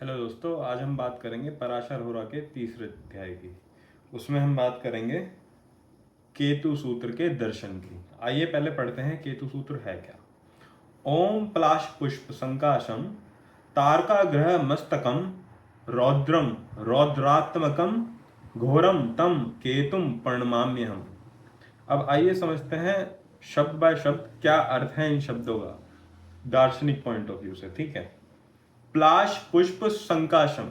Hello दोस्तों, आज हम बात करेंगे पराशर होरा के तीसरे अध्याय की। उसमें हम बात करेंगे केतु सूत्र के दर्शन की। आइए पहले पढ़ते हैं केतु सूत्र है क्या। ओम प्लाश पुष्प संकाशम तारका ग्रह मस्तकम रौद्रम रौद्रात्मकम घोरम तम केतुम प्रणमाम्यहम। अब आइए समझते हैं शब्द बाय शब्द क्या अर्थ है इन शब्दों का दार्शनिक पॉइंट ऑफ व्यू से। ठीक है। प्लाश पुष्प संकाशम,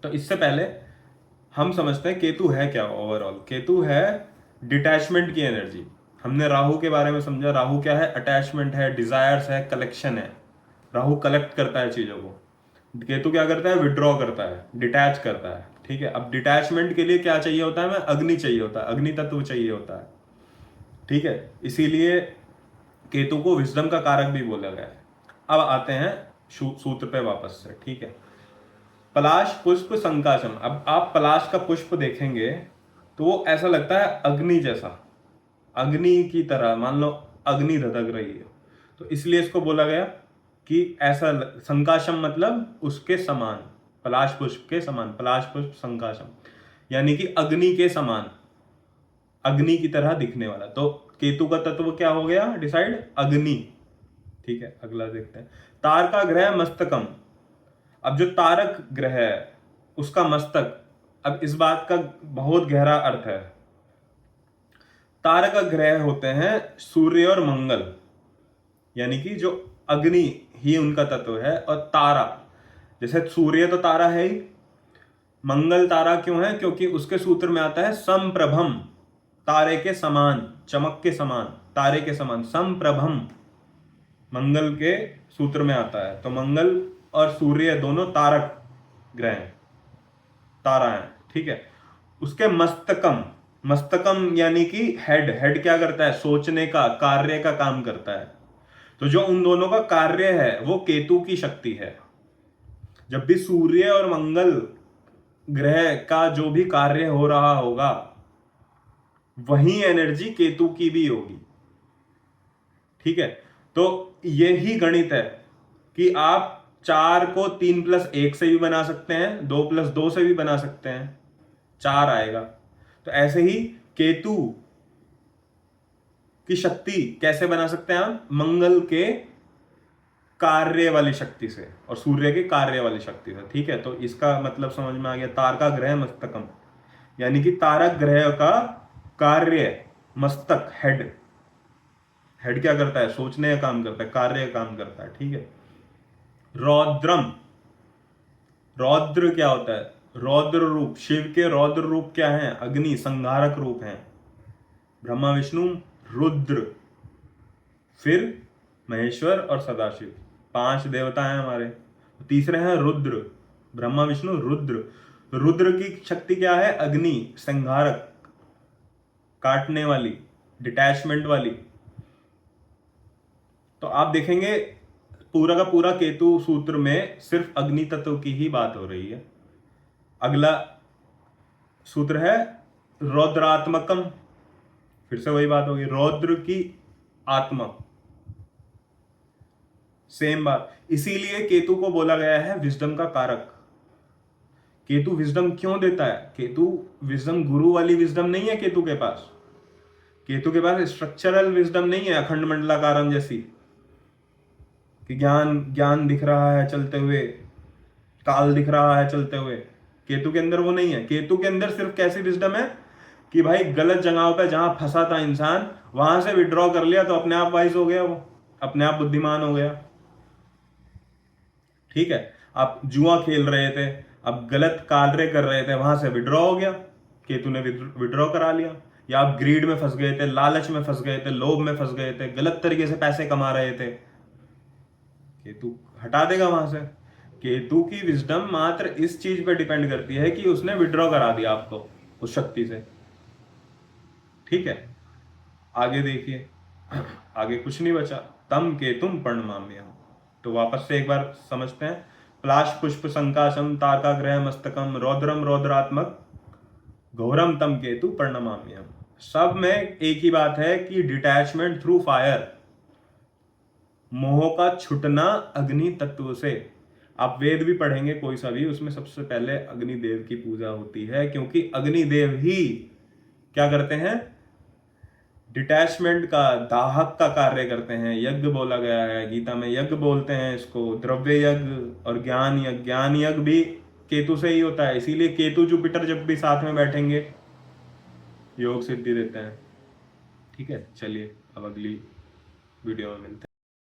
तो इससे पहले हम समझते हैं केतु है क्या। ओवरऑल केतु है डिटैचमेंट की एनर्जी। हमने राहु के बारे में समझा। राहु क्या है? अटैचमेंट है, डिजायर्स है, कलेक्शन है। राहु कलेक्ट करता है चीजों को। केतु क्या करता है? विड्रॉ करता है, डिटैच करता है। ठीक है। अब डिटैचमेंट के लिए क्या चाहिए होता है? हमें अग्नि चाहिए होता है, अग्नि तत्व चाहिए होता है। ठीक है। इसीलिए केतु को विजडम का कारक भी बोला गया है। अब आते हैं सूत्र पे वापस से। ठीक है। पलाश पुष्प संकाशम। अब आप पलाश का पुष्प देखेंगे तो वो ऐसा लगता है अग्नि जैसा, अग्नि की तरह। मान लो अग्नि धधक रही है, तो इसलिए इसको बोला गया कि ऐसा संकाशम मतलब उसके समान, पलाश पुष्प के समान। पलाश पुष्प संकाशम यानी कि अग्नि के समान, अग्नि की तरह दिखने वाला। तो केतु का तत्व क्या हो गया डिसाइड? अग्नि। ठीक है। अगला देखते हैं। तारका ग्रह मस्तकम। अब जो तारक ग्रह है उसका मस्तक, अब इस बात का बहुत गहरा अर्थ है। तारक ग्रह होते हैं सूर्य और मंगल, यानी कि जो अग्नि ही उनका तत्व है। और तारा, जैसे सूर्य तो तारा है ही, मंगल तारा क्यों है? क्योंकि उसके सूत्र में आता है समप्रभम, तारे के समान, चमक के समान, तारे के समान। समप्रभम मंगल के सूत्र में आता है। तो मंगल और सूर्य दोनों तारक ग्रह हैं, तारा है। ठीक है। उसके मस्तकम, मस्तकम यानी कि हेड। हेड क्या करता है? सोचने का, कार्य का काम करता है। तो जो उन दोनों का कार्य है वो केतु की शक्ति है। जब भी सूर्य और मंगल ग्रह का जो भी कार्य हो रहा होगा वही एनर्जी केतु की भी होगी। ठीक है। तो यही गणित है कि आप 4 को 3+1 से भी बना सकते हैं, 2+2 से भी बना सकते हैं, 4 आएगा। तो ऐसे ही केतु की शक्ति कैसे बना सकते हैं हम? मंगल के कार्य वाली शक्ति से और सूर्य के कार्य वाली शक्ति से। ठीक है। तो इसका मतलब समझ में आ गया। तारका ग्रह मस्तकम यानी कि तारक ग्रह का कार्य, मस्तक, हेड। हेड क्या करता है? सोचने का काम करता है, कार्य का काम करता है। ठीक है। रौद्रम, रौद्र क्या होता है? रौद्र रूप। शिव के रौद्र रूप क्या है? अग्नि, संहारक रूप है। ब्रह्मा विष्णु रुद्र, फिर महेश्वर और सदाशिव, 5 देवता हैं हमारे। तीसरे हैं रुद्र, ब्रह्मा विष्णु रुद्र। रुद्र की शक्ति क्या है? अग्नि, संहारक, काटने वाली, डिटैचमेंट वाली। तो आप देखेंगे पूरा का पूरा केतु सूत्र में सिर्फ अग्नि तत्व की ही बात हो रही है। अगला सूत्र है रौद्रात्मकम। फिर से वही बात होगी, रौद्र की आत्मा, सेम बात। इसीलिए केतु को बोला गया है विजडम का कारक। केतु विजडम क्यों देता है? केतु विजडम, गुरु वाली विजडम नहीं है केतु के पास। केतु के पास स्ट्रक्चरल विजडम नहीं है, अखंड मंडलाकारम जैसी, कि ज्ञान ज्ञान दिख रहा है चलते हुए, काल दिख रहा है चलते हुए। केतु के अंदर वो नहीं है। केतु के अंदर सिर्फ कैसी विजडम है कि भाई गलत जगहों पे जहां फंसा था इंसान, वहां से विड्रॉ कर लिया तो अपने आप वाइज हो गया, वो अपने आप बुद्धिमान हो गया। ठीक है। आप जुआ खेल रहे थे, अब गलत कार्य कर रहे थे, वहां से विड्रॉ हो गया, केतु ने विड्रॉ करा लिया। या आप ग्रीड में फंस गए थे, लालच में फंस गए थे, लोभ में फंस गए थे, गलत तरीके से पैसे कमा रहे थे, केतु हटा देगा वहां से। केतु की विजडम मात्र इस चीज पे डिपेंड करती है कि उसने विड्रॉ करा दिया आपको उस शक्ति से। ठीक है। आगे देखिए, आगे कुछ नहीं बचा। तम केतुम प्रणमाम्यहम्। तो वापस से एक बार समझते हैं। प्लाश पुष्प संकाशम तारका ग्रह मस्तकम रौद्रम रौद्रात्मक घोरम तम केतु प्रणमाम्यहम्। सब में एक ही बात है कि डिटैचमेंट थ्रू फायर, मोह का छुटना अग्नि तत्व से। आप वेद भी पढ़ेंगे कोई सा भी, उसमें सबसे पहले अग्निदेव की पूजा होती है, क्योंकि अग्निदेव ही क्या करते हैं, डिटैचमेंट का, दाहक का कार्य करते हैं। यज्ञ बोला गया है गीता में, यज्ञ बोलते हैं इसको, द्रव्य यज्ञ और ज्ञान यज्ञ। ज्ञान यज्ञ भी केतु से ही होता है, इसीलिए केतु जुपिटर जब भी साथ में बैठेंगे योग सिद्धि देते हैं। ठीक है, चलिए अब अगली वीडियो में मिलते हैं।